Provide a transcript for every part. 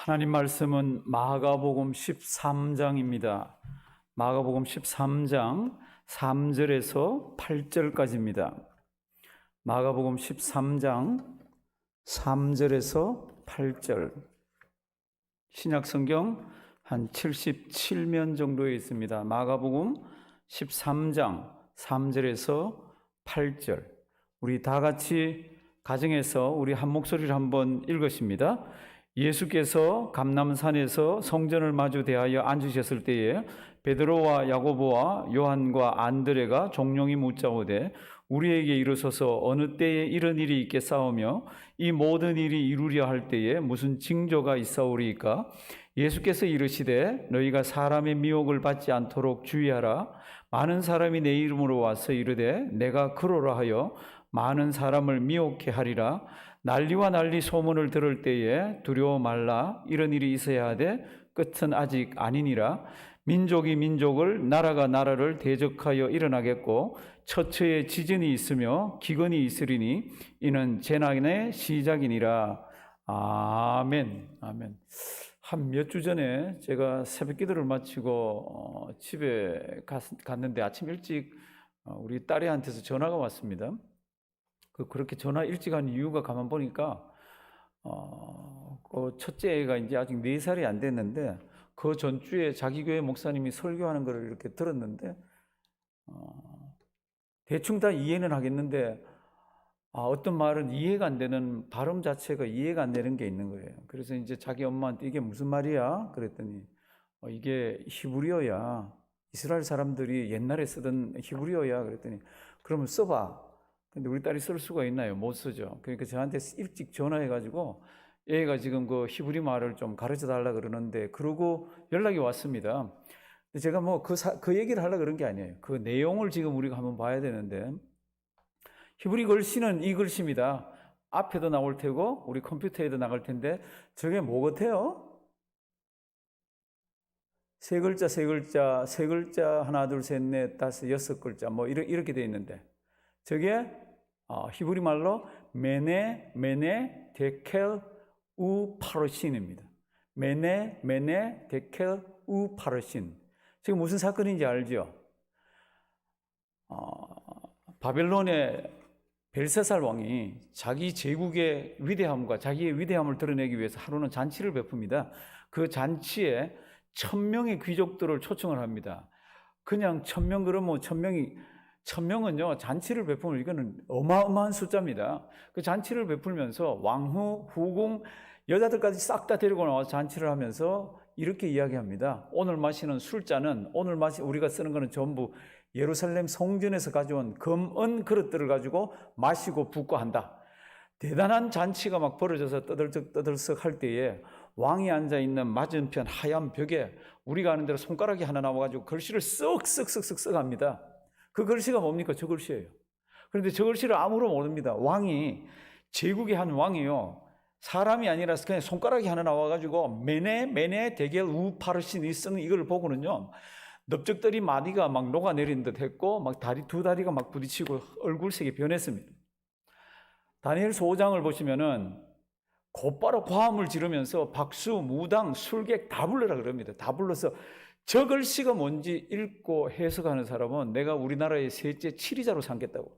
하나님 말씀은 마가복음 13장입니다. 마가복음 13장 3절에서 8절까지입니다. 마가복음 13장 3절에서 8절. 신약성경 한 77면 정도에 있습니다. 마가복음 13장 3절에서 8절. 우리 다 같이 가정에서 우리 한 목소리를 한번 읽으십니다. 예수께서 감람산에서 성전을 마주 대하여 앉으셨을 때에 베드로와 야고보와 요한과 안드레가 종용이 묻자오되 우리에게 이르소서 어느 때에 이런 일이 있겠사오며 이 모든 일이 이루려 할 때에 무슨 징조가 있사오리이까? 예수께서 이르시되 너희가 사람의 미혹을 받지 않도록 주의하라. 많은 사람이 내 이름으로 와서 이르되 내가 그러라 하여 많은 사람을 미혹해 하리라. 난리와 난리 소문을 들을 때에 두려워 말라. 이런 일이 있어야 하되 끝은 아직 아니니라. 민족이 민족을 나라가 나라를 대적하여 일어나겠고 처처에 지진이 있으며 기근이 있으리니 이는 재난의 시작이니라. 아멘. 아멘. 한 몇 주 전에 제가 새벽 기도를 마치고 집에 갔는데 아침 일찍 우리 딸애한테서 전화가 왔습니다. 그렇게 전화 일찍 한 이유가 가만 보니까 그 첫째 애가 이제 아직 4살이 안 됐는데 그 전주에 자기 교회 목사님이 설교하는 걸 이렇게 들었는데 대충 다 이해는 하겠는데 어떤 말은 이해가 안 되는 발음 자체가 이해가 안 되는 게 있는 거예요. 그래서 이제 자기 엄마한테 이게 무슨 말이야? 그랬더니 이게 히브리어야. 이스라엘 사람들이 옛날에 쓰던 히브리어야. 그랬더니 그러면 써봐. 근데 우리 딸이 쓸 수가 있나요? 못 쓰죠. 그러니까 저한테 일찍 전화해가지고 얘가 지금 그 히브리 말을 좀 가르쳐 달라 그러는데 그러고 연락이 왔습니다. 근데 제가 뭐 그 얘기를 하려고 그런 게 아니에요. 그 내용을 지금 우리가 한번 봐야 되는데 히브리 글씨는 이 글씨입니다. 앞에도 나올 테고 우리 컴퓨터에도 나갈 텐데 저게 뭐 같아요? 세 글자, 세 글자, 세 글자 하나, 둘, 셋, 넷, 다섯, 여섯 글자 뭐 이렇게 돼 있는데 저게 히브리 말로 메네 데켈 우 파르신입니다. 메네 데켈 우 파르신. 지금 무슨 사건인지 알죠? 바벨론의 벨사살 왕이 자기 제국의 위대함과 자기의 위대함을 드러내기 위해서 하루는 잔치를 베풉니다. 그 잔치에 1000명의 귀족들을 초청을 합니다. 그냥 1000명 그러면 1000명은요 잔치를 베풀면 이거는 어마어마한 숫자입니다. 그 잔치를 베풀면서 왕후, 후궁, 여자들까지 싹 다 데리고 나와서 잔치를 하면서 이렇게 이야기합니다. 오늘 마시는 술잔은 우리가 쓰는 거는 전부 예루살렘 성전에서 가져온 금은 그릇들을 가지고 마시고 붓고 한다. 대단한 잔치가 막 벌어져서 떠들썩 할 때에 왕이 앉아있는 맞은편 하얀 벽에 우리가 아는 대로 손가락이 하나 나와가지고 글씨를 쓱쓱쓱쓱쓱 합니다. 그 글씨가 뭡니까? 저 글씨예요. 그런데 저 글씨를 아무도 모릅니다. 제국의 한 왕이요. 사람이 아니라 그냥 손가락이 하나 나와가지고 메네 데겔 우 파르신이 쓰는 이걸 보고는요. 넓적들이 마디가 막 녹아내린 듯 했고 막 두 다리가 막 부딪히고 얼굴색이 변했습니다. 다니엘서 5장을 보시면은 곧바로 고함을 지르면서 박수, 무당, 술객 다 불러라 그럽니다. 다 불러서 저 글씨가 뭔지 읽고 해석하는 사람은 내가 우리나라의 셋째 치리자로 삼겠다고.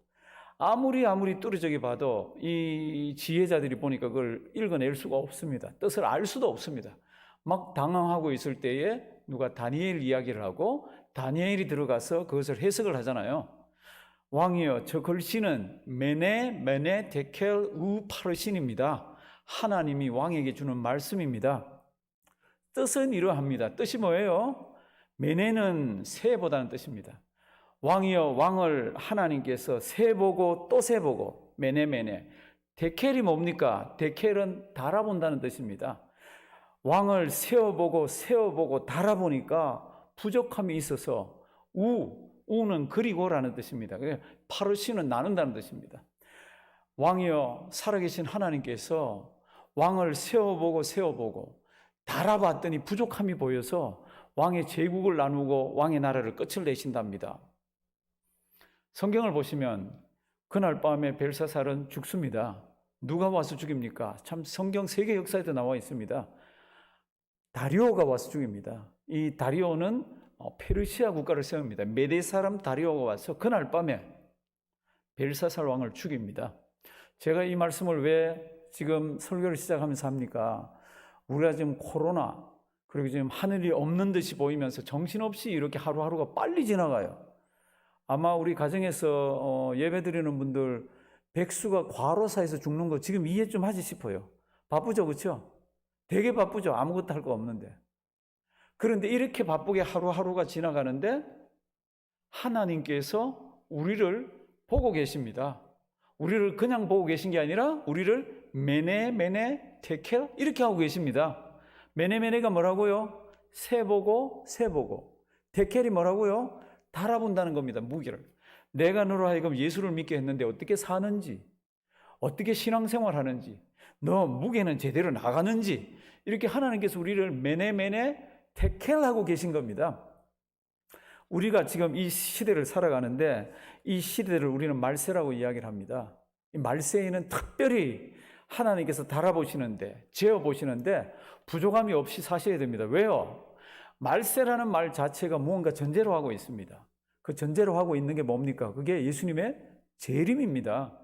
아무리 뚜리저기 봐도 이 지혜자들이 보니까 그걸 읽어낼 수가 없습니다. 뜻을 알 수도 없습니다. 막 당황하고 있을 때에 누가 다니엘 이야기를 하고 다니엘이 들어가서 그것을 해석을 하잖아요. 왕이여, 저 글씨는 메네 데켈 우 파르신입니다. 하나님이 왕에게 주는 말씀입니다. 뜻은 이러합니다. 뜻이 뭐예요? 메네는 새보다는 뜻입니다. 왕이여, 왕을 하나님께서 새보고 또 새보고 메네. 데켈이 뭡니까? 데켈은 달아본다는 뜻입니다. 왕을 세어보고 달아보니까 부족함이 있어서 우는 그리고라는 뜻입니다. 파르시는 나눈다는 뜻입니다. 왕이여, 살아계신 하나님께서 왕을 세어보고 달아봤더니 부족함이 보여서 왕의 제국을 나누고 왕의 나라를 끝을 내신답니다. 성경을 보시면 그날 밤에 벨사살은 죽습니다. 누가 와서 죽입니까? 참 성경 세계 역사에도 나와 있습니다. 다리오가 와서 죽입니다. 이 다리오는 페르시아 국가를 세웁니다. 메대 사람 다리오가 와서 그날 밤에 벨사살 왕을 죽입니다. 제가 이 말씀을 왜 지금 설교를 시작하면서 합니까? 우리가 지금 코로나 그리고 지금 하늘이 없는 듯이 보이면서 정신없이 이렇게 하루하루가 빨리 지나가요. 아마 우리 가정에서 예배드리는 분들 백수가 과로사에서 죽는 거 지금 이해 좀 하지 싶어요. 바쁘죠, 그렇죠? 되게 바쁘죠. 아무것도 할 거 없는데. 그런데 이렇게 바쁘게 하루하루가 지나가는데 하나님께서 우리를 보고 계십니다. 우리를 그냥 보고 계신 게 아니라 우리를 메네 테켈 이렇게 하고 계십니다. 메네가 뭐라고요? 세보고 테켈이 뭐라고요? 달아본다는 겁니다. 무게를. 내가 너로 하여금 예수를 믿게 했는데 어떻게 사는지, 어떻게 신앙생활하는지, 너 무게는 제대로 나가는지 이렇게 하나님께서 우리를 메네 테켈하고 계신 겁니다. 우리가 지금 이 시대를 살아가는데 이 시대를 우리는 말세라고 이야기를 합니다. 이 말세에는 특별히 하나님께서 달아보시는데, 재어보시는데 부족함이 없이 사셔야 됩니다. 왜요? 말세라는 말 자체가 무언가 전제로 하고 있습니다. 그 전제로 하고 있는 게 뭡니까? 그게 예수님의 재림입니다.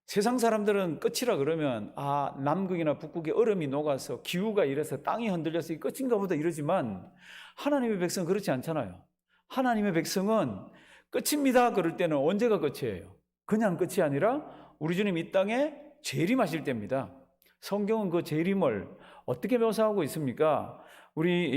세상 사람들은 끝이라 그러면 남극이나 북극에 얼음이 녹아서 기후가 이래서 땅이 흔들려서 이 끝인가 보다 이러지만 하나님의 백성은 그렇지 않잖아요. 하나님의 백성은 끝입니다 그럴 때는 언제가 끝이에요? 그냥 끝이 아니라 우리 주님 이 땅에 재림하실 때입니다. 성경은 그 재림을 어떻게 묘사하고 있습니까? 우리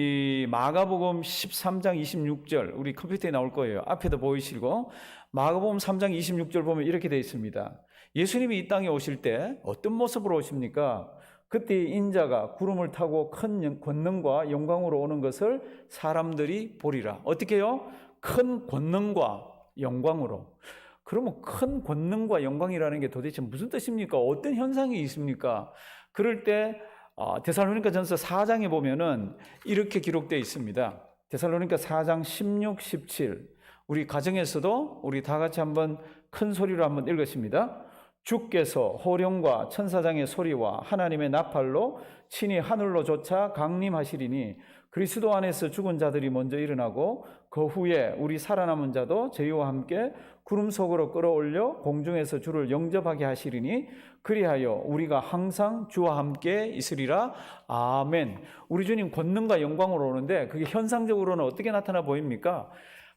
이 마가복음 13장 26절 우리 컴퓨터에 나올 거예요. 앞에도 보이시고 마가복음 3장 26절 보면 이렇게 되어 있습니다. 예수님이 이 땅에 오실 때 어떤 모습으로 오십니까? 그때 인자가 구름을 타고 큰 권능과 영광으로 오는 것을 사람들이 보리라. 어떻게 해요? 큰 권능과 영광으로. 그러면 큰 권능과 영광이라는 게 도대체 무슨 뜻입니까? 어떤 현상이 있습니까? 그럴 때 데살로니가전서 4장에 보면은 이렇게 기록되어 있습니다. 데살로니가 4장 16, 17 우리 가정에서도 우리 다 같이 한번 큰 소리로 한번 읽으십니다. 주께서 호령과 천사장의 소리와 하나님의 나팔로 친히 하늘로 쫓아 강림하시리니 그리스도 안에서 죽은 자들이 먼저 일어나고 그 후에 우리 살아남은 자도 저희와 함께 구름 속으로 끌어올려 공중에서 주를 영접하게 하시리니 그리하여 우리가 항상 주와 함께 있으리라. 아멘. 우리 주님 권능과 영광으로 오는데 그게 현상적으로는 어떻게 나타나 보입니까?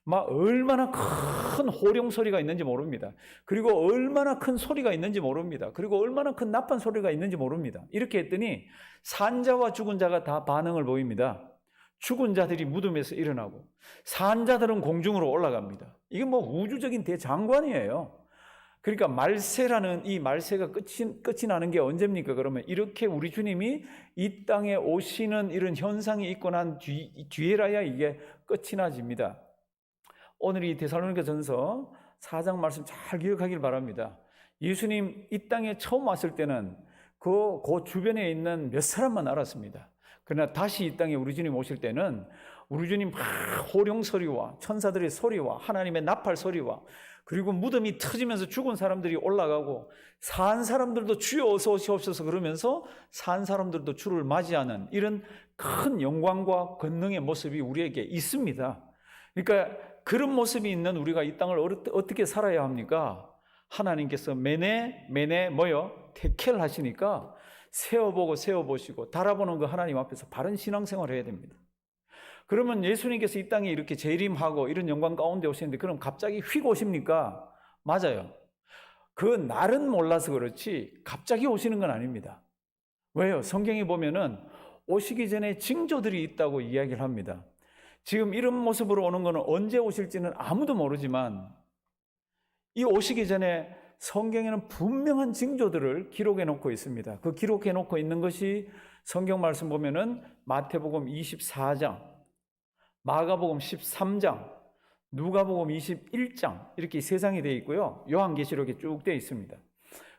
막 얼마나 큰 호령 소리가 있는지 모릅니다. 그리고 얼마나 큰 소리가 있는지 모릅니다. 그리고 얼마나 큰 나팔 소리가 있는지 모릅니다. 이렇게 했더니 산자와 죽은 자가 다 반응을 보입니다. 죽은 자들이 무덤에서 일어나고 산자들은 공중으로 올라갑니다. 이게 뭐 우주적인 대장관이에요. 그러니까 말세라는 이 말세가 끝이 나는 게 언제입니까? 그러면 이렇게 우리 주님이 이 땅에 오시는 이런 현상이 있고 난 뒤에라야 이게 끝이 나집니다. 오늘 이 데살로니가전서 4장 말씀 잘 기억하길 바랍니다. 예수님 이 땅에 처음 왔을 때는 그 주변에 있는 몇 사람만 알았습니다. 그러나 다시 이 땅에 우리 주님 오실 때는 우리 주님 호령 소리와 천사들의 소리와 하나님의 나팔 소리와 그리고 무덤이 터지면서 죽은 사람들이 올라가고 산 사람들도 주여 어서 오시옵소서 그러면서 산 사람들도 주를 맞이하는 이런 큰 영광과 권능의 모습이 우리에게 있습니다. 그러니까 그런 모습이 있는 우리가 이 땅을 어떻게 살아야 합니까? 하나님께서 매네 테켈 하시니까 세워보시고 달아보는 그 하나님 앞에서 바른 신앙생활을 해야 됩니다. 그러면 예수님께서 이 땅에 이렇게 재림하고 이런 영광 가운데 오시는데 그럼 갑자기 휙 오십니까? 맞아요. 그 날은 몰라서 그렇지 갑자기 오시는 건 아닙니다. 왜요? 성경에 보면은 오시기 전에 징조들이 있다고 이야기를 합니다. 지금 이런 모습으로 오는 것은 언제 오실지는 아무도 모르지만 이 오시기 전에 성경에는 분명한 징조들을 기록해 놓고 있습니다. 그 기록해 놓고 있는 것이 성경 말씀 보면은 마태복음 24장, 마가복음 13장, 누가복음 21장 이렇게 세 장이 되어 있고요. 요한계시록에 쭉 되어 있습니다.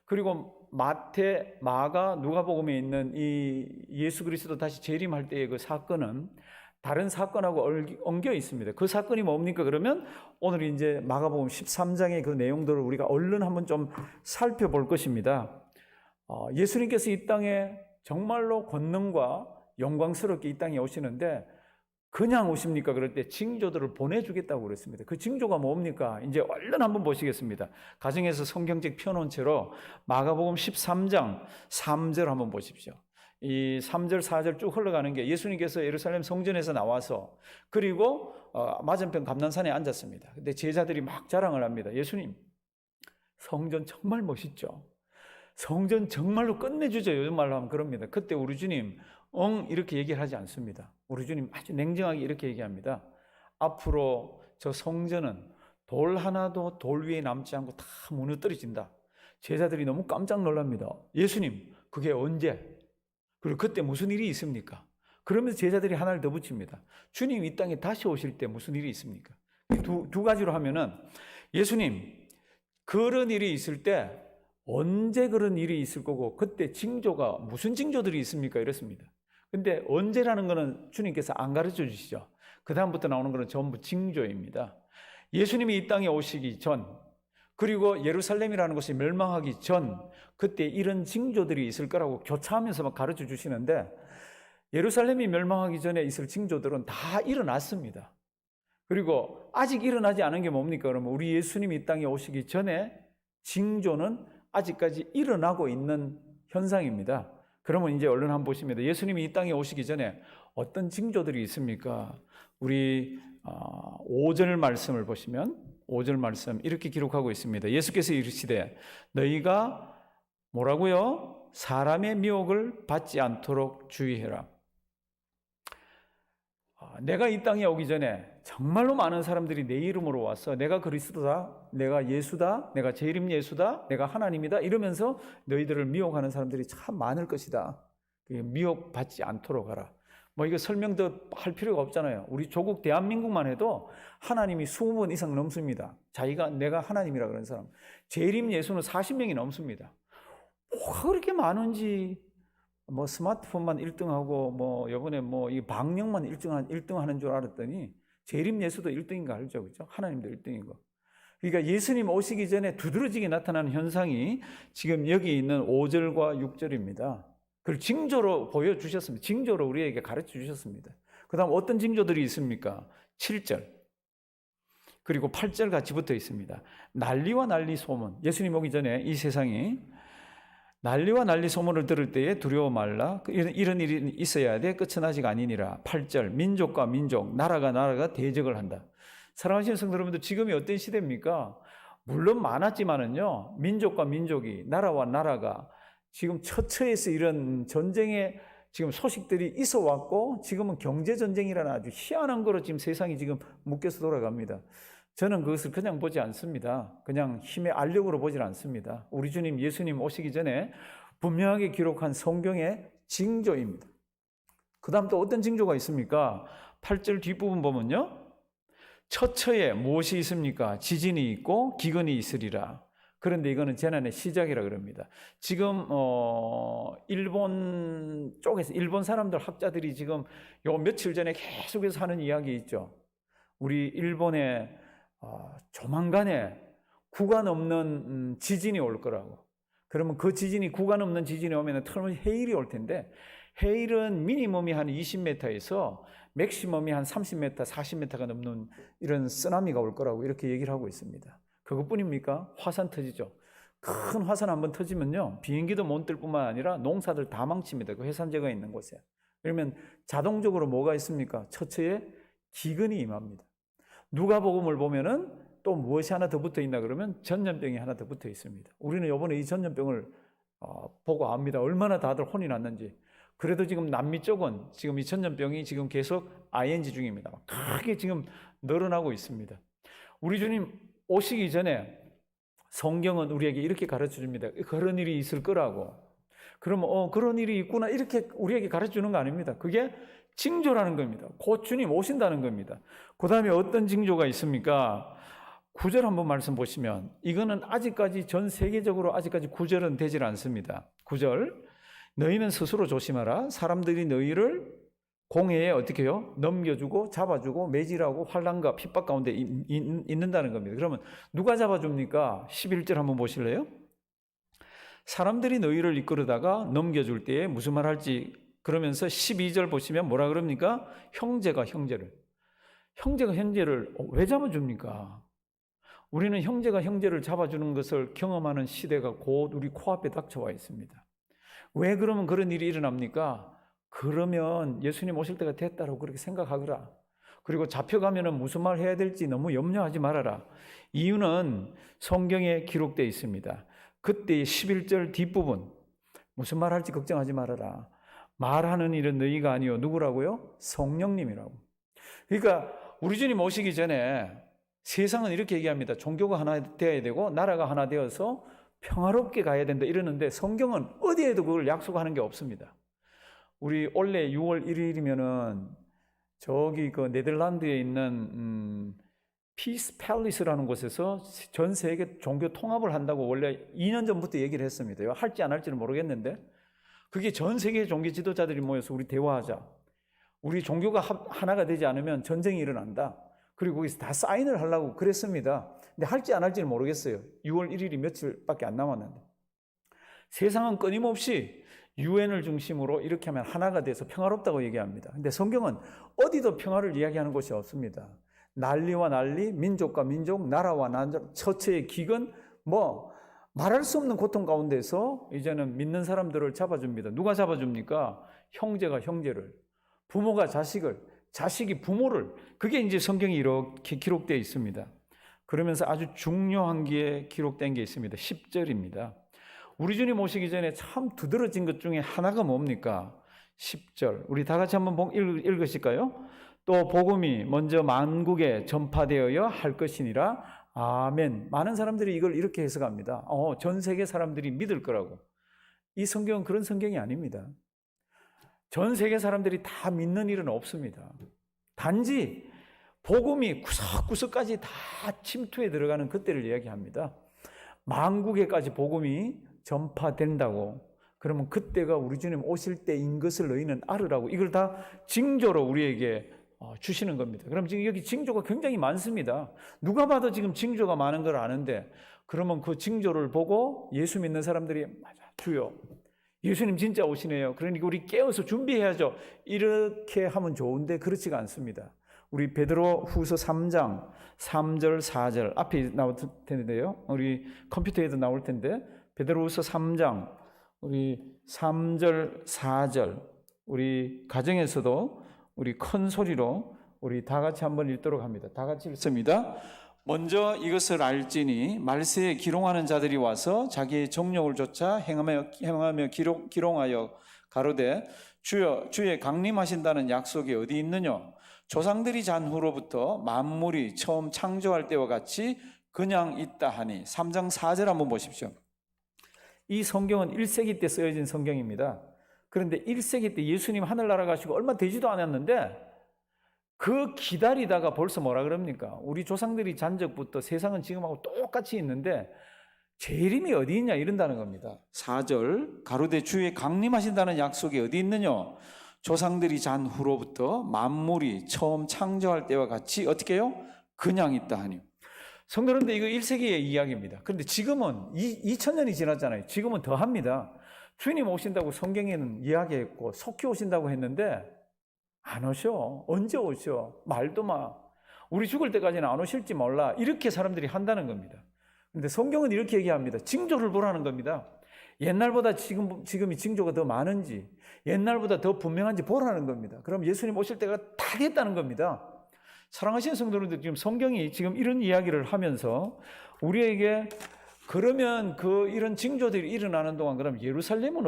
그리고 마태, 마가, 누가복음에 있는 이 예수 그리스도 다시 재림할 때의 그 사건은 다른 사건하고 엉겨 있습니다. 그 사건이 뭡니까? 그러면 오늘 이제 마가복음 13장의 그 내용들을 우리가 얼른 한번 좀 살펴볼 것입니다. 예수님께서 이 땅에 정말로 권능과 영광스럽게 이 땅에 오시는데 그냥 오십니까? 그럴 때 징조들을 보내주겠다고 그랬습니다. 그 징조가 뭡니까? 이제 얼른 한번 보시겠습니다. 가정에서 성경책 펴놓은 채로 마가복음 13장 3절 한번 보십시오. 이 3절 4절 쭉 흘러가는 게 예수님께서 예루살렘 성전에서 나와서 그리고 맞은편 감난산에 앉았습니다. 근데 제자들이 막 자랑을 합니다. 예수님, 성전 정말 멋있죠? 성전 정말로 끝내주죠. 요즘 말로 하면 그럽니다. 그때 우리 주님 이렇게 얘기를 하지 않습니다. 우리 주님 아주 냉정하게 이렇게 얘기합니다. 앞으로 저 성전은 돌 하나도 돌 위에 남지 않고 다 무너뜨려진다. 제자들이 너무 깜짝 놀랍니다. 예수님, 그게 언제? 그리고 그때 무슨 일이 있습니까? 그러면서 제자들이 하나를 더 붙입니다. 주님 이 땅에 다시 오실 때 무슨 일이 있습니까? 두 가지로 하면은 예수님 그런 일이 있을 때 언제 그런 일이 있을 거고 그때 징조가 무슨 징조들이 있습니까? 이렇습니다. 근데 언제라는 거는 주님께서 안 가르쳐 주시죠. 그 다음부터 나오는 거는 전부 징조입니다. 예수님이 이 땅에 오시기 전 그리고 예루살렘이라는 것이 멸망하기 전 그때 이런 징조들이 있을 거라고 교차하면서 막 가르쳐 주시는데 예루살렘이 멸망하기 전에 있을 징조들은 다 일어났습니다. 그리고 아직 일어나지 않은 게 뭡니까? 그러면 우리 예수님이 이 땅에 오시기 전에 징조는 아직까지 일어나고 있는 현상입니다. 그러면 이제 얼른 한번 보십니다. 예수님이 이 땅에 오시기 전에 어떤 징조들이 있습니까? 우리 5절 말씀을 보시면 5절 말씀 이렇게 기록하고 있습니다. 예수께서 이르시되 너희가 뭐라고요? 사람의 미혹을 받지 않도록 주의해라. 내가 이 땅에 오기 전에 정말로 많은 사람들이 내 이름으로 와서 내가 그리스도다, 내가 예수다, 내가 재림 예수다, 내가 하나님이다 이러면서 너희들을 미혹하는 사람들이 참 많을 것이다. 미혹받지 않도록 하라. 뭐 이거 설명 더 할 필요가 없잖아요. 우리 조국 대한민국만 해도 하나님이 20분 이상 넘습니다. 내가 하나님이라 그런 사람. 재림 예수는 40명이 넘습니다. 뭐가 그렇게 많은지 뭐 스마트폰만 1등하고 뭐 이번에 뭐 이 방역만 1등하는 줄 알았더니 재림 예수도 1등인 거 알죠? 그죠? 하나님도 1등인 거. 그러니까 예수님 오시기 전에 두드러지게 나타나는 현상이 지금 여기 있는 5절과 6절입니다. 그걸 징조로 보여주셨습니다. 징조로 우리에게 가르쳐 주셨습니다. 그 다음 어떤 징조들이 있습니까? 7절 그리고 8절 같이 붙어 있습니다. 난리와 난리 소문. 예수님 오기 전에 이 세상이 난리와 난리 소문을 들을 때에 두려워 말라. 이런 일이 있어야 돼. 끝은 아직 아니니라. 8절 민족과 민족, 나라가 대적을 한다. 사랑하시는 성도 여러분들, 지금이 어떤 시대입니까? 물론 많았지만은요, 민족과 민족이, 나라와 나라가 지금 처처에서 이런 전쟁의 지금 소식들이 있어 왔고 지금은 경제전쟁이라는 아주 희한한 거로 지금 세상이 지금 묶여서 돌아갑니다. 저는 그것을 그냥 보지 않습니다. 그냥 힘의 알력으로 보질 않습니다. 우리 주님 예수님 오시기 전에 분명하게 기록한 성경의 징조입니다. 그 다음 또 어떤 징조가 있습니까? 8절 뒷부분 보면요, 처처에 무엇이 있습니까? 지진이 있고 기근이 있으리라. 그런데 이거는 재난의 시작이라 그럽니다. 지금 일본 쪽에서 일본 사람들 학자들이 지금 요 며칠 전에 계속해서 하는 이야기 있죠. 우리 일본에 조만간에 구가 넘는 지진이 올 거라고. 그러면 그 지진이 구가 넘는 지진이 오면 틀림없이 해일이 올 텐데 해일은 미니멈이 한 20m에서 맥시멈이 한 30m, 40m가 넘는 이런 쓰나미가 올 거라고 이렇게 얘기를 하고 있습니다. 그것뿐입니까? 화산 터지죠. 큰 화산 한번 터지면요, 비행기도 못 뜰 뿐만 아니라 농사들 다 망칩니다. 그 해산재가 있는 곳에. 그러면 자동적으로 뭐가 있습니까? 처처에 기근이 임합니다. 누가복음을 보면은 또 무엇이 하나 더 붙어 있나 그러면 전염병이 하나 더 붙어 있습니다. 우리는 이번에 이 전염병을 보고 압니다. 얼마나 다들 혼이 났는지. 그래도 지금 남미 쪽은 지금 이 전염병이 지금 계속 ING 중입니다. 크게 지금 늘어나고 있습니다. 우리 주님 오시기 전에 성경은 우리에게 이렇게 가르쳐 줍니다. 그런 일이 있을 거라고. 그러면 그런 일이 있구나 이렇게 우리에게 가르쳐 주는 거 아닙니다. 그게 징조라는 겁니다. 곧 주님 오신다는 겁니다. 그 다음에 어떤 징조가 있습니까? 9절 한번 말씀 보시면 이거는 아직까지 전 세계적으로 아직까지 구절은 되질 않습니다. 9절 너희는 스스로 조심하라. 사람들이 너희를 공회에 어떻게 해요? 넘겨주고 잡아주고 매질하고 환난과 핍박 가운데 있는다는 겁니다. 그러면 누가 잡아줍니까? 11절 한번 보실래요? 사람들이 너희를 이끌어다가 넘겨줄 때에 무슨 말 할지 그러면서 12절 보시면 뭐라 그럽니까? 형제가 형제를 왜 잡아줍니까? 우리는 형제가 형제를 잡아주는 것을 경험하는 시대가 곧 우리 코앞에 닥쳐와 있습니다. 왜 그러면 그런 일이 일어납니까? 그러면 예수님 오실 때가 됐다고 그렇게 생각하거라. 그리고 잡혀가면 무슨 말 해야 될지 너무 염려하지 말아라. 이유는 성경에 기록되어 있습니다. 그때 11절 뒷부분 무슨 말 할지 걱정하지 말아라. 말하는 일은 너희가 아니요 누구라고요? 성령님이라고. 그러니까 우리 주님 오시기 전에 세상은 이렇게 얘기합니다. 종교가 하나 되어야 되고 나라가 하나 되어서 평화롭게 가야 된다 이러는데 성경은 어디에도 그걸 약속하는 게 없습니다. 우리 올해 6월 1일이면은 저기 그 네덜란드에 있는 피스 팰리스라는 곳에서 전 세계 종교 통합을 한다고 원래 2년 전부터 얘기를 했습니다. 할지 안 할지는 모르겠는데 그게 전 세계 종교 지도자들이 모여서 우리 대화하자. 우리 종교가 하나가 되지 않으면 전쟁이 일어난다. 그리고 거기서 다 사인을 하려고 그랬습니다. 근데 할지 안 할지는 모르겠어요. 6월 1일이 며칠밖에 안 남았는데. 세상은 끊임없이 유엔을 중심으로 이렇게 하면 하나가 돼서 평화롭다고 얘기합니다. 근데 성경은 어디도 평화를 이야기하는 곳이 없습니다. 난리와 난리, 민족과 민족, 나라와 나라, 처처의 기근, 말할 수 없는 고통 가운데서 이제는 믿는 사람들을 잡아줍니다. 누가 잡아줍니까? 형제가 형제를, 부모가 자식을, 자식이 부모를. 그게 이제 성경이 이렇게 기록되어 있습니다. 그러면서 아주 중요한 게 기록된 게 있습니다. 10절입니다. 우리 주님 오시기 전에 참 두드러진 것 중에 하나가 뭡니까? 10절. 우리 다 같이 한번 읽으실까요? 또 복음이 먼저 만국에 전파되어야 할 것이니라. 아멘. 많은 사람들이 이걸 이렇게 해석합니다. 전 세계 사람들이 믿을 거라고. 이 성경은 그런 성경이 아닙니다. 전 세계 사람들이 다 믿는 일은 없습니다. 단지 복음이 구석구석까지 다 침투해 들어가는 그때를 이야기합니다. 만국에까지 복음이 전파된다고. 그러면 그때가 우리 주님 오실 때인 것을 너희는 알으라고. 이걸 다 징조로 우리에게 주시는 겁니다. 그럼 지금 여기 징조가 굉장히 많습니다. 누가 봐도 지금 징조가 많은 걸 아는데 그러면 그 징조를 보고 예수 믿는 사람들이 맞아, 주여 예수님 진짜 오시네요. 그러니까 우리 깨어서 준비해야죠. 이렇게 하면 좋은데 그렇지가 않습니다. 우리 베드로 후서 3장 3절 4절 앞에 나올 텐데요. 우리 컴퓨터에도 나올 텐데 베드로 후서 3장 우리 3절 4절 우리 가정에서도 우리 큰 소리로 우리 다 같이 한번 읽도록 합니다. 다 같이 읽습니다. 먼저 이것을 알지니 말세에 기롱하는 자들이 와서 자기의 정욕을 쫓아 행하며 기롱하여 가로되 주여 주의 강림하신다는 약속이 어디 있느냐? 조상들이 잔 후로부터 만물이 처음 창조할 때와 같이 그냥 있다 하니. 3장 4절 한번 보십시오. 이 성경은 1세기 때 쓰여진 성경입니다. 그런데 1세기 때 예수님 하늘나라 가시고 얼마 되지도 않았는데 그 기다리다가 벌써 뭐라 그럽니까? 우리 조상들이 잔 적부터 세상은 지금하고 똑같이 있는데 재림이 어디 있냐 이런다는 겁니다. 4절 가로되 주의 강림하신다는 약속이 어디 있느냐? 조상들이 잔 후로부터 만물이 처음 창조할 때와 같이 어떻게 해요? 그냥 있다 하니. 성도님들 이거 1세기의 이야기입니다. 그런데 지금은 2000년이 지났잖아요. 지금은 더 합니다. 주님 오신다고 성경에는 이야기했고 속히 오신다고 했는데 안 오셔. 언제 오셔? 말도 마. 우리 죽을 때까지는 안 오실지 몰라. 이렇게 사람들이 한다는 겁니다. 그런데 성경은 이렇게 얘기합니다. 징조를 보라는 겁니다. 옛날보다 지금이 징조가 더 많은지 옛날보다 더 분명한지 보라는 겁니다. 그럼 예수님 오실 때가 다 됐다는 겁니다. 사랑하시는 성도님들, 지금 성경이 지금 이런 이야기를 하면서 우리에게 그러면 이런 징조들이 일어나는 동안 그럼 예루살렘은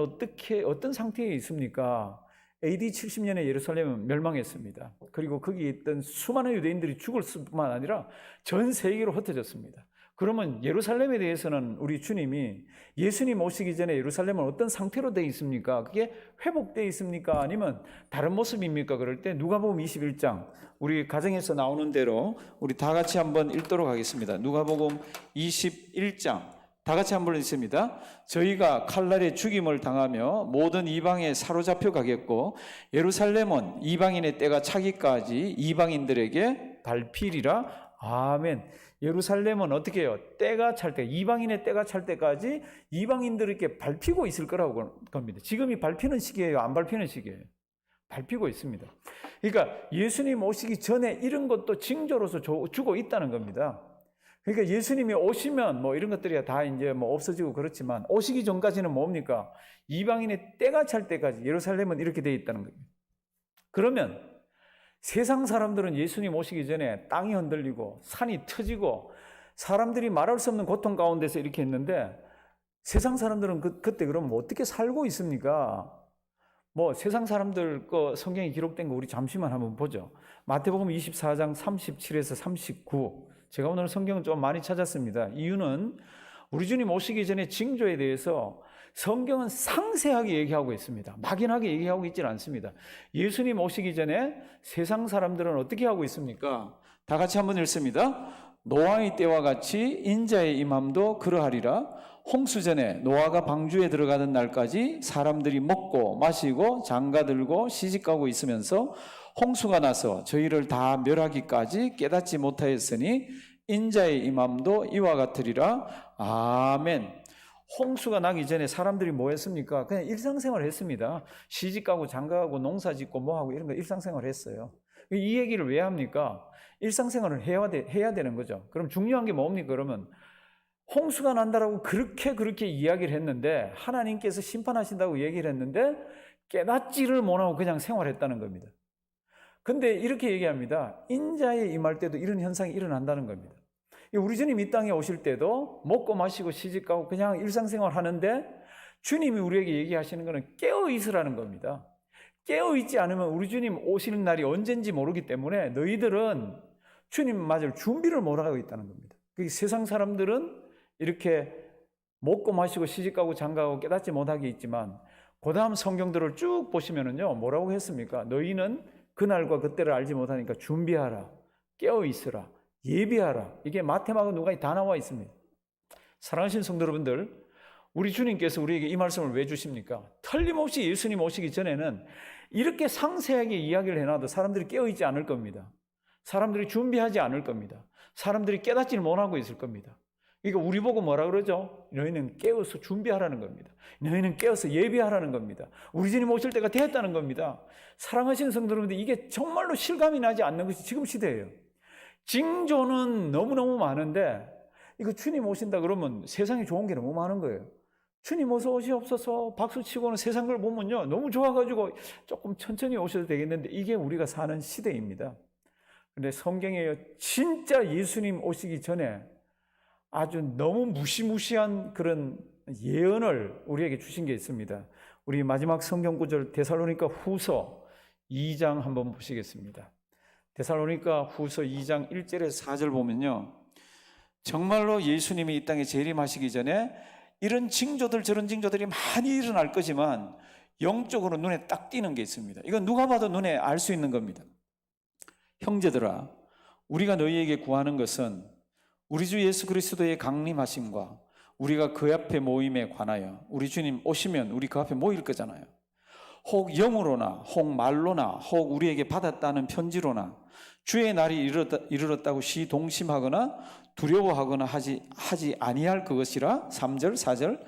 어떤 상태에 있습니까? AD 70년에 예루살렘은 멸망했습니다. 그리고 거기에 있던 수많은 유대인들이 죽을 뿐만 아니라 전 세계로 흩어졌습니다. 그러면 예루살렘에 대해서는 우리 주님이 예수님 오시기 전에 예루살렘은 어떤 상태로 되어 있습니까? 그게 회복되어 있습니까? 아니면 다른 모습입니까? 그럴 때 누가복음 21장 우리 가정에서 나오는 대로 우리 다 같이 한번 읽도록 하겠습니다. 누가복음 21장 다 같이 한번 읽습니다. 저희가 칼날에 죽임을 당하며 모든 이방에 사로잡혀 가겠고 예루살렘은 이방인의 때가 차기까지 이방인들에게 밟히리라. 아멘. 예루살렘은 어떻게 해요? 때가 찰 때, 이방인의 때가 찰 때까지 이방인들에게 밟히고 있을 거라고 겁니다. 지금이 밟히는 시기예요? 안 밟히는 시기예요? 밟히고 있습니다. 그러니까 예수님 오시기 전에 이런 것도 징조로서 주고 있다는 겁니다. 그러니까 예수님이 오시면 뭐 이런 것들이 다 이제 뭐 없어지고 그렇지만 오시기 전까지는 뭡니까? 이방인의 때가 찰 때까지 예루살렘은 이렇게 돼 있다는 겁니다. 그러면 세상 사람들은 예수님 오시기 전에 땅이 흔들리고 산이 터지고 사람들이 말할 수 없는 고통 가운데서 이렇게 했는데 세상 사람들은 그때 그럼 어떻게 살고 있습니까? 뭐 세상 사람들 거 성경에 기록된 거 우리 잠시만 한번 보죠. 마태복음 24장 37에서 39. 제가 오늘 성경을 좀 많이 찾았습니다. 이유는 우리 주님 오시기 전에 징조에 대해서 성경은 상세하게 얘기하고 있습니다. 막연하게 얘기하고 있지는 않습니다. 예수님 오시기 전에 세상 사람들은 어떻게 하고 있습니까? 다 같이 한번 읽습니다. 노아의 때와 같이 인자의 임함도 그러하리라. 홍수전에 노아가 방주에 들어가던 날까지 사람들이 먹고 마시고 장가들고 시집가고 있으면서 홍수가 나서 저희를 다 멸하기까지 깨닫지 못하였으니 인자의 임함도 이와 같으리라. 아멘. 홍수가 나기 전에 사람들이 뭐 했습니까? 그냥 일상생활 했습니다. 시집가고 장가가고 농사짓고 뭐하고 이런 거 일상생활 했어요. 이 얘기를 왜 합니까? 일상생활을 해야 되는 거죠. 그럼 중요한 게 뭡니까? 그러면 홍수가 난다라고 그렇게 이야기를 했는데 하나님께서 심판하신다고 얘기를 했는데 깨닫지를 못하고 그냥 생활했다는 겁니다. 근데 이렇게 얘기합니다. 인자에 임할 때도 이런 현상이 일어난다는 겁니다. 우리 주님 이 땅에 오실 때도 먹고 마시고 시집가고 그냥 일상생활 하는데 주님이 우리에게 얘기하시는 것은 깨어 있으라는 겁니다. 깨어 있지 않으면 우리 주님 오시는 날이 언젠지 모르기 때문에 너희들은 주님 맞을 준비를 못하고 있다는 겁니다. 세상 사람들은 이렇게 먹고 마시고 시집가고 장가가고 깨닫지 못하게 있지만 그 다음 성경들을 쭉 보시면은요 뭐라고 했습니까? 너희는 그날과 그때를 알지 못하니까 준비하라, 깨어 있으라, 예비하라. 이게 마태마가 누가에 다 나와 있습니다. 사랑하신 성도 여러분들, 우리 주님께서 우리에게 이 말씀을 왜 주십니까? 틀림없이 예수님 오시기 전에는 이렇게 상세하게 이야기를 해놔도 사람들이 깨어있지 않을 겁니다. 사람들이 준비하지 않을 겁니다. 사람들이 깨닫지를 못하고 있을 겁니다. 그러니까 우리 보고 뭐라 그러죠? 너희는 깨어서 준비하라는 겁니다. 너희는 깨어서 예비하라는 겁니다. 우리 주님 오실 때가 되었다는 겁니다. 사랑하시는 성도 여러분들, 이게 정말로 실감이 나지 않는 것이 지금 시대예요. 징조는 너무너무 많은데 이거 주님 오신다 그러면 세상에 좋은 게 너무 많은 거예요. 주님 어서 오시옵소서 박수치고는 세상 걸 보면요 너무 좋아가지고 조금 천천히 오셔도 되겠는데 이게 우리가 사는 시대입니다. 근데 성경에 진짜 예수님 오시기 전에 아주 너무 무시무시한 그런 예언을 우리에게 주신 게 있습니다. 우리 마지막 성경 구절 데살로니가 후서 2장 한번 보시겠습니다. 데살로니가 후서 2장 1절에서 4절 보면요 정말로 예수님이 이 땅에 재림하시기 전에 이런 징조들 저런 징조들이 많이 일어날 거지만 영적으로 눈에 딱 띄는 게 있습니다. 이건 누가 봐도 눈에 알 수 있는 겁니다. 형제들아 우리가 너희에게 구하는 것은 우리 주 예수 그리스도의 강림하심과 우리가 그 앞에 모임에 관하여 우리 주님 오시면 우리 그 앞에 모일 거잖아요. 혹 영으로나 혹 말로나 혹 우리에게 받았다는 편지로나 주의 날이 이르렀다고 시동심하거나 두려워하거나 하지 아니할 그것이라. 3절 4절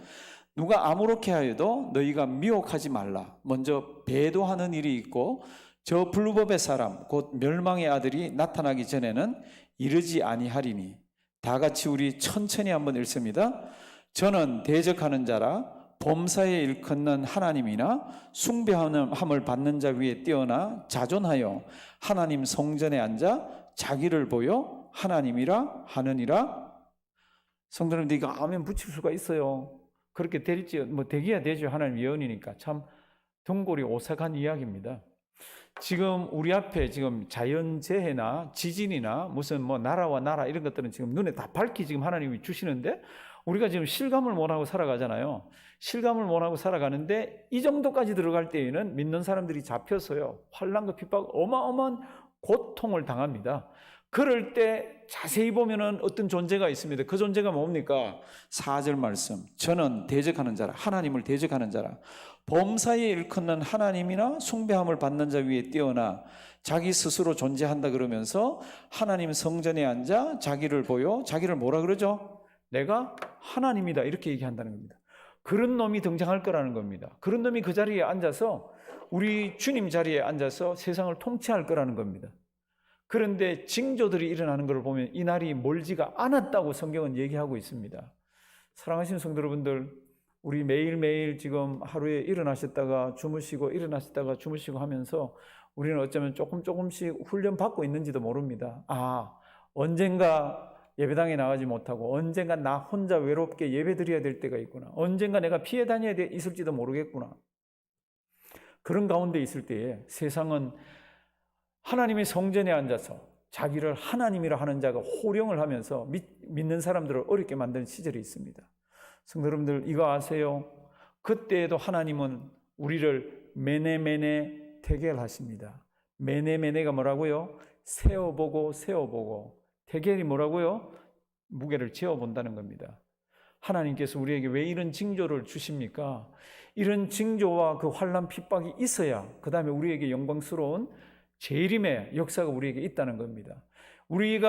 누가 아무렇게 하여도 너희가 미혹하지 말라. 먼저 배도하는 일이 있고 저 불법의 사람 곧 멸망의 아들이 나타나기 전에는 이르지 아니하리니. 다 같이 우리 천천히 한번 읽습니다. 저는 대적하는 자라 범사에 일컫는 하나님이나 숭배함을 받는 자 위에 뛰어나 자존하여 하나님 성전에 앉아 자기를 보여 하나님이라 하느니라. 성도님들 이거 아멘 붙일 수가 있어요. 그렇게 될지 뭐 되기야 되죠. 하나님 예언이니까. 참 등골이 오싹한 이야기입니다. 지금 우리 앞에 지금 자연재해나 지진이나 무슨 뭐 나라와 나라 이런 것들은 지금 눈에 다 밝히 지금 하나님이 주시는데 우리가 지금 실감을 못하고 살아가잖아요. 실감을 못하고 살아가는데 이 정도까지 들어갈 때에는 믿는 사람들이 잡혀서요 환난과 핍박 어마어마한 고통을 당합니다. 그럴 때 자세히 보면은 어떤 존재가 있습니다. 그 존재가 뭡니까? 4절 말씀. 저는 대적하는 자라, 하나님을 대적하는 자라, 범사에 일컫는 하나님이나 숭배함을 받는 자 위에 뛰어나 자기 스스로 존재한다 그러면서 하나님 성전에 앉아 자기를 보여, 자기를 뭐라 그러죠? 내가 하나님이다, 이렇게 얘기한다는 겁니다. 그런 놈이 등장할 거라는 겁니다. 그런 놈이 그 자리에 앉아서, 우리 주님 자리에 앉아서 세상을 통치할 거라는 겁니다. 그런데 징조들이 일어나는 것을 보면 이 날이 멀지가 않았다고 성경은 얘기하고 있습니다. 사랑하시는 성도 여러분들, 우리 매일매일 지금 하루에 일어나셨다가 주무시고 일어나셨다가 주무시고 하면서 우리는 어쩌면 조금씩 훈련 받고 있는지도 모릅니다. 언젠가 예배당에 나가지 못하고, 언젠가 나 혼자 외롭게 예배 드려야 될 때가 있구나, 언젠가 내가 피해 다녀야 있을지도 모르겠구나. 그런 가운데 있을 때에 세상은 하나님의 성전에 앉아서 자기를 하나님이라 하는 자가 호령을 하면서 믿는 사람들을 어렵게 만드는 시절이 있습니다. 성도 여러분들, 이거 아세요? 그때에도 하나님은 우리를 메네메네 태겔하십니다. 메네메네가 뭐라고요? 세어보고. 태겔이 뭐라고요? 무게를 재어본다는 겁니다. 하나님께서 우리에게 왜 이런 징조를 주십니까? 이런 징조와 그 환난 핍박이 있어야 그 다음에 우리에게 영광스러운 재림의 역사가 우리에게 있다는 겁니다. 우리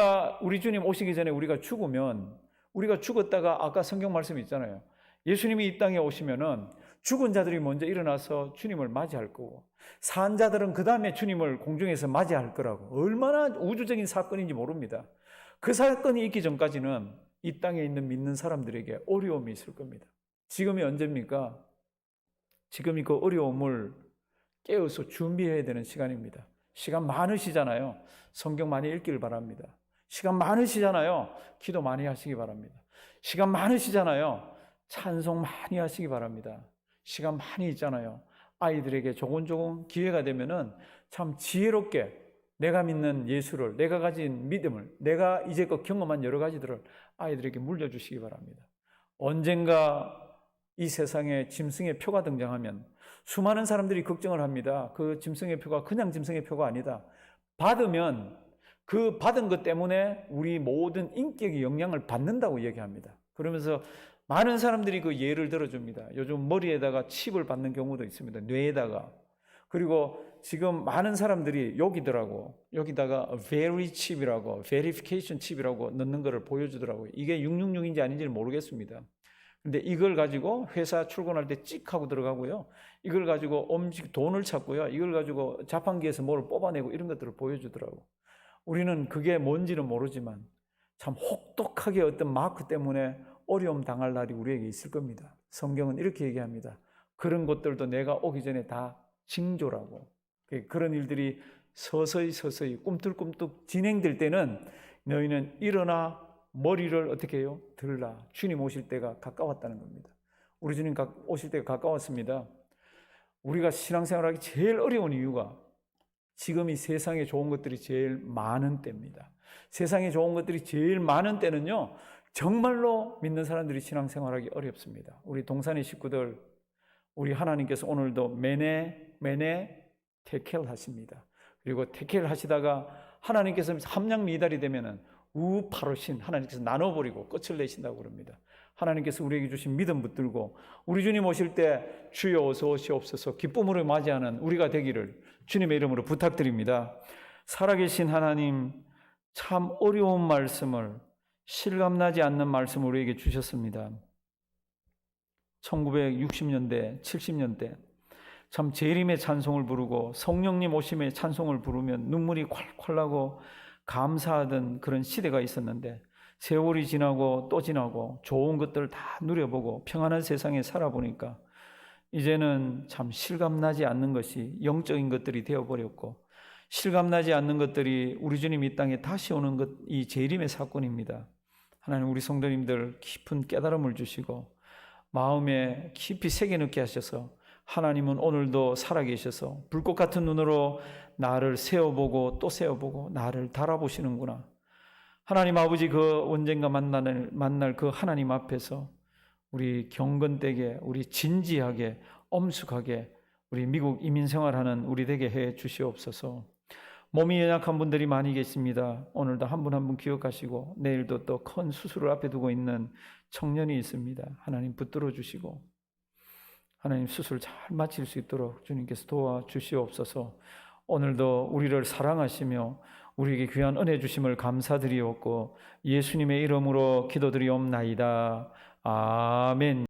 주님 오시기 전에 우리가 죽으면, 우리가 죽었다가 아까 성경 말씀이 있잖아요. 예수님이 이 땅에 오시면은 죽은 자들이 먼저 일어나서 주님을 맞이할 거고, 산 자들은 그 다음에 주님을 공중에서 맞이할 거라고. 얼마나 우주적인 사건인지 모릅니다. 그 사건이 있기 전까지는 이 땅에 있는 믿는 사람들에게 어려움이 있을 겁니다. 지금이 언제입니까? 지금이 그 어려움을 깨어서 준비해야 되는 시간입니다. 시간 많으시잖아요. 성경 많이 읽기를 바랍니다. 시간 많으시잖아요. 기도 많이 하시기 바랍니다. 시간 많으시잖아요. 찬송 많이 하시기 바랍니다. 시간 많이 있잖아요. 아이들에게 조곤조곤 기회가 되면은 참 지혜롭게 내가 믿는 예수를, 내가 가진 믿음을, 내가 이제껏 경험한 여러 가지들을 아이들에게 물려주시기 바랍니다. 언젠가 이 세상에 짐승의 표가 등장하면 수많은 사람들이 걱정을 합니다. 그 짐승의 표가 그냥 짐승의 표가 아니다. 받으면 그 받은 것 때문에 우리 모든 인격이 영향을 받는다고 얘기합니다. 그러면서 많은 사람들이 그 예를 들어줍니다. 요즘 머리에다가 칩을 받는 경우도 있습니다. 뇌에다가. 그리고 지금 많은 사람들이 여기다가 very chip이라고, verification chip이라고 넣는 것을 보여주더라고요. 이게 666인지 아닌지는 모르겠습니다. 근데 이걸 가지고 회사 출근할 때 찍 하고 들어가고요. 이걸 가지고 돈을 찾고요. 이걸 가지고 자판기에서 뭘 뽑아내고 이런 것들을 보여주더라고. 우리는 그게 뭔지는 모르지만 참 혹독하게 어떤 마크 때문에 어려움 당할 날이 우리에게 있을 겁니다. 성경은 이렇게 얘기합니다. 그런 것들도 내가 오기 전에 다 징조라고. 그런 일들이 서서히 꿈틀꿈틀 진행될 때는 너희는 일어나 머리를 어떻게 해요? 들라. 주님 오실 때가 가까웠다는 겁니다. 우리 주님 오실 때가 가까웠습니다. 우리가 신앙생활하기 제일 어려운 이유가 지금 이 세상에 좋은 것들이 제일 많은 때입니다. 세상에 좋은 것들이 제일 많은 때는요, 정말로 믿는 사람들이 신앙생활하기 어렵습니다. 우리 동산의 식구들, 우리 하나님께서 오늘도 매네 테켈 하십니다. 그리고 테켈 하시다가 하나님께서 함량 미달이 되면은 우파로신 하나님께서 나눠버리고 끝을 내신다고 그럽니다. 하나님께서 우리에게 주신 믿음 붙들고 우리 주님 오실 때 주여 어서 오시옵소서 기쁨으로 맞이하는 우리가 되기를 주님의 이름으로 부탁드립니다. 살아계신 하나님, 참 어려운 말씀을, 실감나지 않는 말씀을 우리에게 주셨습니다. 1960년대, 70년대 참 재림의 찬송을 부르고 성령님 오심의 찬송을 부르면 눈물이 콸콸 나고 감사하던 그런 시대가 있었는데, 세월이 지나고 또 지나고 좋은 것들 다 누려보고 평안한 세상에 살아보니까 이제는 참 실감나지 않는 것이 영적인 것들이 되어버렸고, 실감나지 않는 것들이 우리 주님 이 땅에 다시 오는 것, 이 재림의 사건입니다. 하나님, 우리 성도님들 깊은 깨달음을 주시고 마음에 깊이 새겨넣게 하셔서 하나님은 오늘도 살아계셔서 불꽃 같은 눈으로 나를 세어보고 또 세어보고 나를 달아보시는구나. 하나님 아버지, 그 언젠가 만날 그 하나님 앞에서 우리 경건되게, 우리 진지하게, 엄숙하게 우리 미국 이민 생활하는 우리 되게 해 주시옵소서. 몸이 연약한 분들이 많이 계십니다. 오늘도 한 분 한 분 기억하시고 내일도 또 큰 수술을 앞에 두고 있는 청년이 있습니다. 하나님 붙들어 주시고 하나님 수술 잘 마칠 수 있도록 주님께서 도와주시옵소서. 오늘도 우리를 사랑하시며 우리에게 귀한 은혜 주심을 감사드리옵고 예수님의 이름으로 기도드리옵나이다. 아멘.